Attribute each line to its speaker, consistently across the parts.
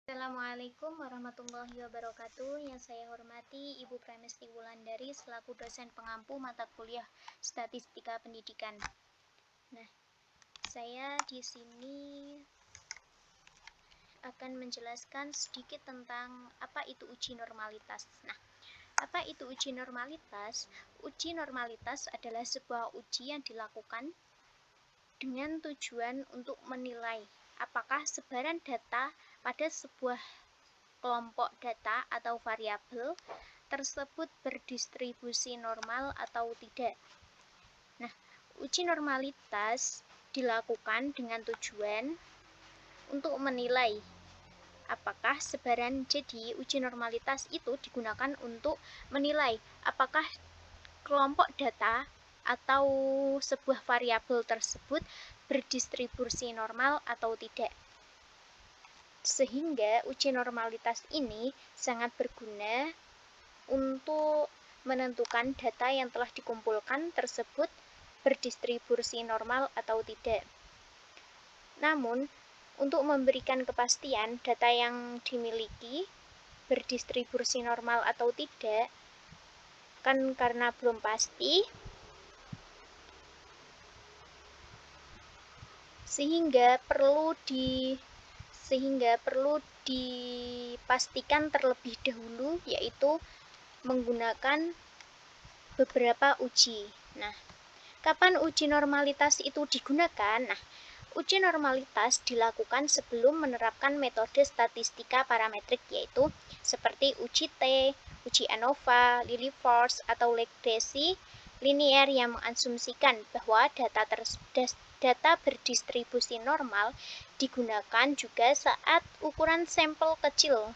Speaker 1: Assalamualaikum warahmatullahi wabarakatuh. Yang saya hormati Ibu Premesti Wulandari selaku dosen pengampu mata kuliah Statistika Pendidikan. Nah, saya di sini akan menjelaskan sedikit tentang apa itu uji normalitas. Nah, apa itu uji normalitas? Uji normalitas adalah sebuah uji yang dilakukan dengan tujuan untuk menilai apakah sebaran data pada sebuah kelompok data atau variabel tersebut berdistribusi normal atau tidak. Nah, uji normalitas dilakukan dengan tujuan untuk menilai apakah sebaran. Jadi, uji normalitas itu digunakan untuk menilai apakah kelompok data atau sebuah variabel tersebut berdistribusi normal atau tidak. Sehingga uji normalitas ini sangat berguna untuk menentukan data yang telah dikumpulkan tersebut berdistribusi normal atau tidak. Namun, untuk memberikan kepastian data yang dimiliki berdistribusi normal atau tidak, kan karena belum pasti, sehingga perlu dipastikan terlebih dahulu, yaitu menggunakan beberapa uji. Nah, kapan uji normalitas itu digunakan? Nah, uji normalitas dilakukan sebelum menerapkan metode statistika parametrik, yaitu seperti uji T, uji ANOVA, Lilliefors, atau regresi linier yang mengasumsikan bahwa data berdistribusi normal digunakan juga saat ukuran sampel kecil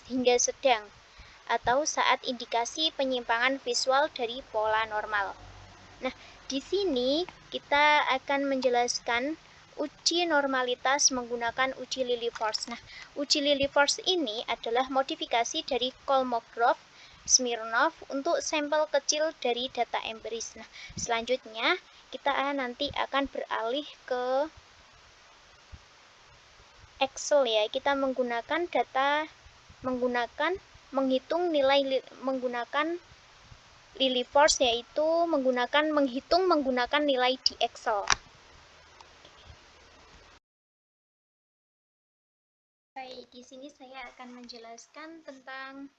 Speaker 1: hingga sedang, atau saat indikasi penyimpangan visual dari pola normal. Nah, di sini kita akan menjelaskan uji normalitas menggunakan uji Lilliefors. Nah, uji Lilliefors ini adalah modifikasi dari Kolmogorov-Smirnov untuk sampel kecil dari data empiris. Nah, selanjutnya kita nanti akan beralih ke Excel ya. Kita menggunakan menghitung nilai menggunakan Lilliefors, yaitu menghitung menggunakan nilai di Excel. Baik, di sini saya akan menjelaskan tentang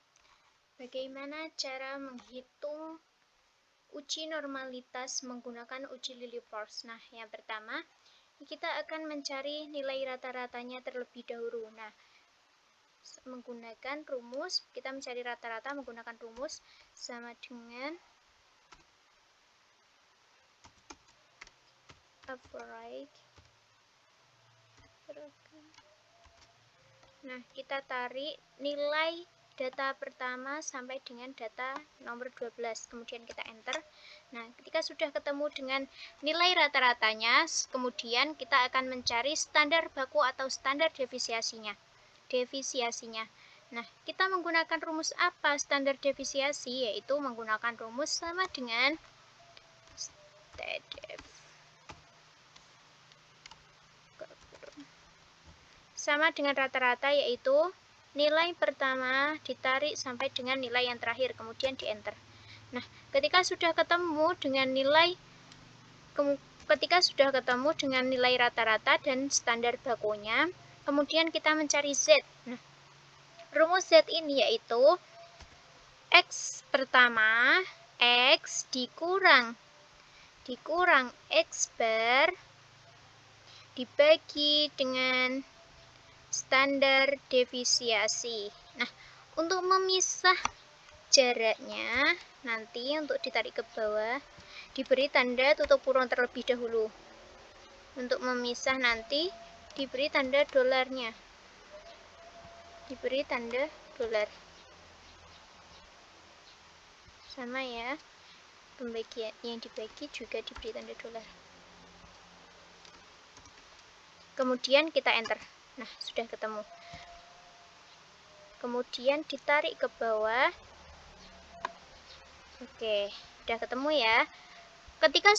Speaker 1: bagaimana cara menghitung uji normalitas menggunakan uji Lilliefors. Nah, yang pertama, kita akan mencari nilai rata-ratanya terlebih dahulu. Nah, menggunakan rumus, kita mencari rata-rata menggunakan rumus sama dengan average. Nah, kita tarik nilai data pertama sampai dengan data nomor 12, kemudian kita enter. Nah, ketika sudah ketemu dengan nilai rata-ratanya, kemudian kita akan mencari standar baku atau standar defisiasinya. Nah, kita menggunakan rumus apa standar defisiasi? Yaitu menggunakan rumus sama dengan STDEF. Sama dengan rata-rata, yaitu nilai pertama ditarik sampai dengan nilai yang terakhir, kemudian di enter. Nah, ketika sudah ketemu dengan nilai rata-rata dan standar bakunya, kemudian kita mencari Z. Nah, rumus Z ini yaitu X pertama, X dikurang X bar dibagi dengan standar defisiasi. Nah, untuk memisah jaraknya, nanti untuk ditarik ke bawah, diberi tanda tutup kurung terlebih dahulu. Untuk memisah nanti, diberi tanda dolarnya. Diberi tanda dolar. Sama ya, pembagian yang dibagi juga diberi tanda dolar. Kemudian kita enter. Nah, sudah ketemu. Kemudian ditarik ke bawah. Oke, sudah ketemu ya. Ketika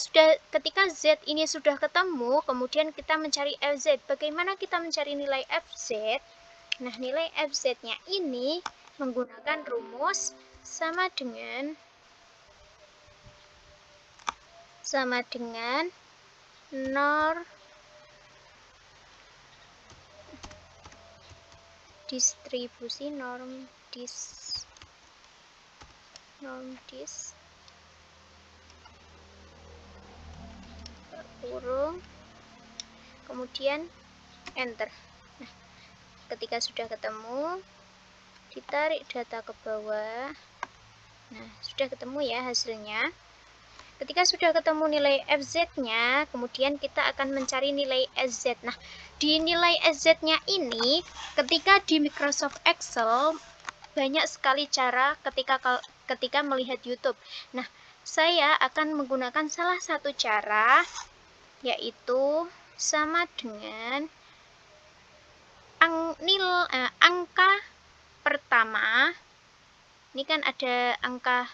Speaker 1: Z ini sudah ketemu, kemudian kita mencari FZ. Bagaimana kita mencari nilai FZ? Nah, nilai FZ-nya ini menggunakan rumus sama dengan NOR distribusi norm dis kurung kemudian enter. Nah, ketika sudah ketemu, ditarik data ke bawah. Nah, sudah ketemu ya hasilnya. Ketika sudah ketemu nilai FZ-nya, kemudian kita akan mencari nilai SZ. Nah, di nilai SZ-nya ini, ketika di Microsoft Excel, banyak sekali cara ketika melihat YouTube. Nah, saya akan menggunakan salah satu cara, yaitu sama dengan angka pertama. Ini kan ada angka,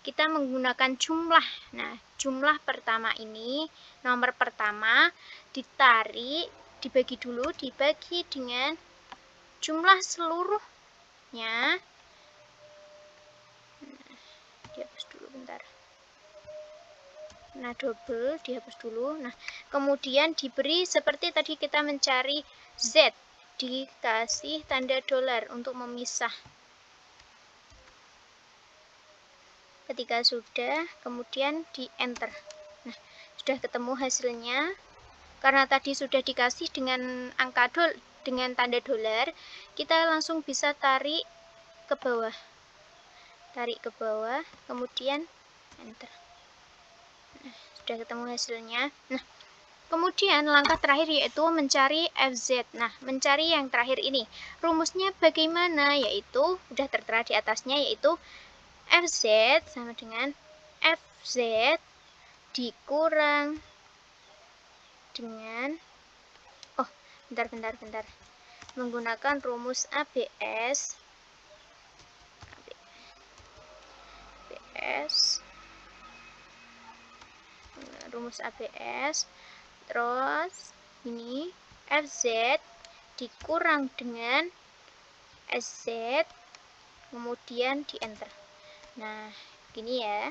Speaker 1: kita menggunakan jumlah. Nah, jumlah pertama ini, nomor pertama dibagi dengan jumlah seluruhnya. Dihapus dulu bentar. Nah, double dihapus dulu. Nah, kemudian diberi seperti tadi kita mencari Z, dikasih tanda dolar untuk memisah. Ketika sudah, kemudian di enter. Nah, sudah ketemu hasilnya. Karena tadi sudah dikasih dengan dengan tanda dolar, kita langsung bisa tarik ke bawah. Tarik ke bawah, kemudian enter. Nah, sudah ketemu hasilnya. Nah, kemudian langkah terakhir yaitu mencari FZ. Nah, mencari yang terakhir ini. Rumusnya bagaimana? Yaitu sudah tertera di atasnya, yaitu FZ sama dengan FZ dikurang dengan bentar. Menggunakan rumus ABS. Rumus ABS. Terus ini FZ dikurang dengan SZ, kemudian di enter. Nah, gini ya.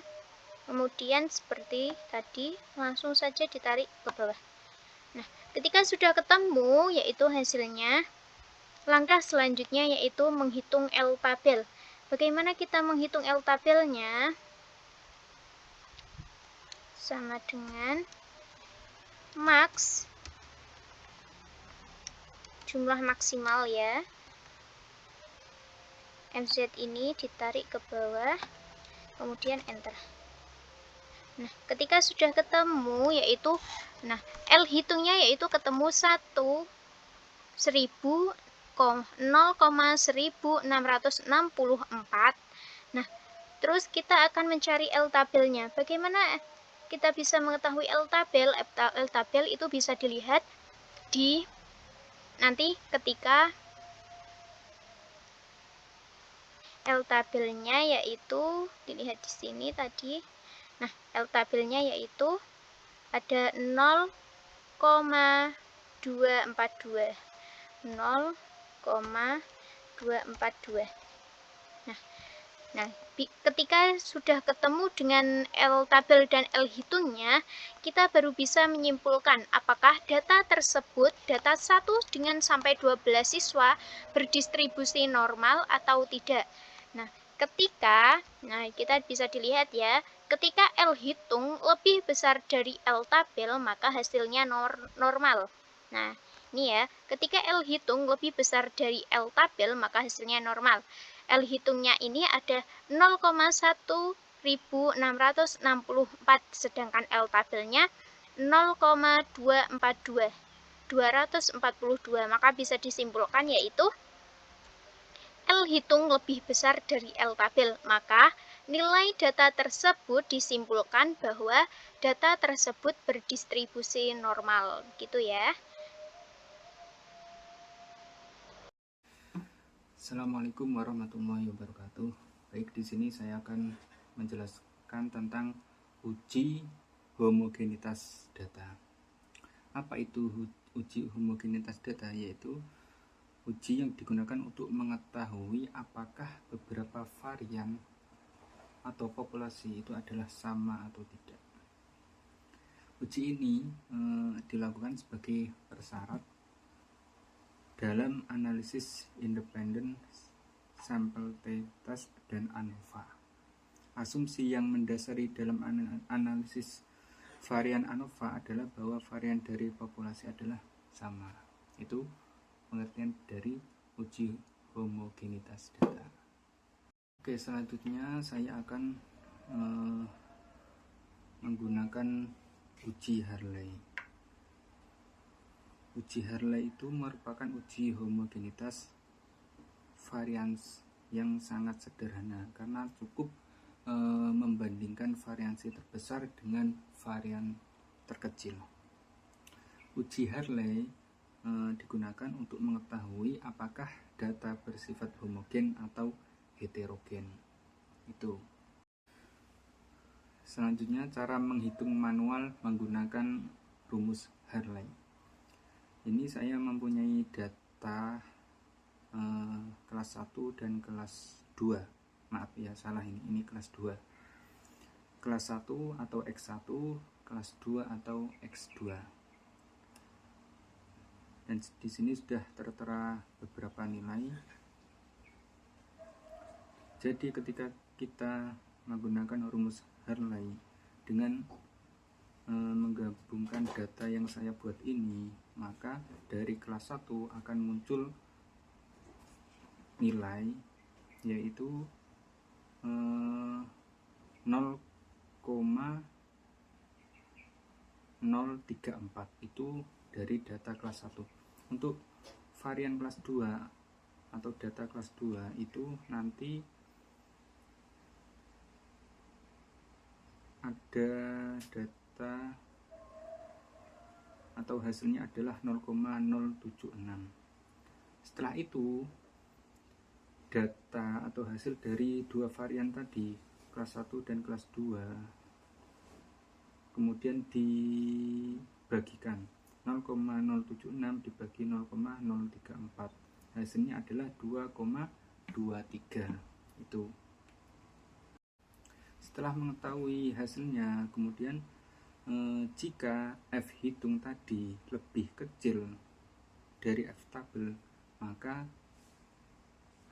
Speaker 1: Kemudian seperti tadi, langsung saja ditarik ke bawah. Nah, ketika sudah ketemu, yaitu hasilnya, langkah selanjutnya yaitu menghitung L-tabel. Bagaimana kita menghitung L-tabelnya? Sama dengan max, jumlah maksimal ya. MZ ini ditarik ke bawah, kemudian enter. Nah, ketika sudah ketemu, yaitu, L hitungnya yaitu ketemu 0,1664. Nah, terus kita akan mencari L-tabelnya. Bagaimana kita bisa mengetahui L-tabel? L-tabel itu bisa dilihat di nanti ketika L-tabelnya yaitu dilihat di sini tadi. Nah, L-tabelnya yaitu ada 0,242. 0,242. Nah, ketika sudah ketemu dengan L-tabel dan L-hitungnya, kita baru bisa menyimpulkan apakah data tersebut, data 1 dengan sampai 12 siswa berdistribusi normal atau tidak. Nah, kita bisa dilihat ya, ketika L-hitung lebih besar dari L-tabel, maka hasilnya normal. Nah, ini ya, ketika L-hitung lebih besar dari L-tabel, maka hasilnya normal. L-hitungnya ini ada 0,1664, sedangkan L-tabelnya 0,242, maka bisa disimpulkan yaitu L-hitung lebih besar dari L-tabel, maka nilai data tersebut disimpulkan bahwa data tersebut berdistribusi normal, gitu ya.
Speaker 2: Assalamualaikum warahmatullahi wabarakatuh. Baik, di sini saya akan menjelaskan tentang uji homogenitas data. Apa itu uji homogenitas data? Yaitu uji yang digunakan untuk mengetahui apakah beberapa varian atau populasi itu adalah sama atau tidak. Uji ini dilakukan sebagai persyarat dalam analisis independen sampel t-test dan ANOVA. Asumsi yang mendasari dalam analisis varian ANOVA adalah bahwa varian dari populasi adalah sama. Itu pengertian dari uji homogenitas data. Oke, selanjutnya saya akan menggunakan uji Harley. Uji Harley itu merupakan uji homogenitas varians yang sangat sederhana karena cukup membandingkan variansi terbesar dengan varian terkecil. Uji Harley digunakan untuk mengetahui apakah data bersifat homogen atau heterogen. Itu. Selanjutnya cara menghitung manual menggunakan rumus Harley. Ini saya mempunyai data kelas 1 dan kelas 2. Maaf ya, salah, ini kelas 2. Kelas 1 atau X1, kelas 2 atau X2. Dan di sini sudah tertera beberapa nilai. Jadi ketika kita menggunakan rumus Harley dengan menggabungkan data yang saya buat ini, maka dari kelas 1 akan muncul nilai yaitu 0,034 itu dari data kelas 1. Untuk varian kelas 2 atau data kelas 2 itu nanti ada data atau hasilnya adalah 0,076. Setelah itu data atau hasil dari dua varian tadi, kelas 1 dan kelas 2, kemudian dibagikan 0,076 dibagi 0,034, hasilnya adalah 2,23. Itu. Setelah mengetahui hasilnya, kemudian jika F hitung tadi lebih kecil dari F tabel, maka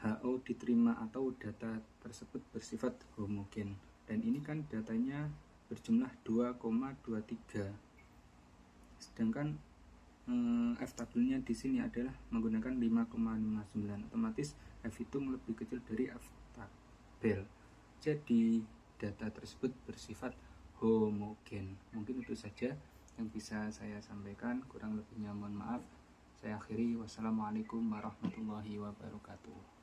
Speaker 2: HO diterima atau data tersebut bersifat homogen. Dan ini kan datanya berjumlah 2,23. Sedangkan F tabelnya di sini adalah menggunakan 5,59. Otomatis F hitung lebih kecil dari F tabel. Jadi data tersebut bersifat homogen. Mungkin itu saja yang bisa saya sampaikan, kurang lebihnya mohon maaf. Saya akhiri, wassalamualaikum warahmatullahi wabarakatuh.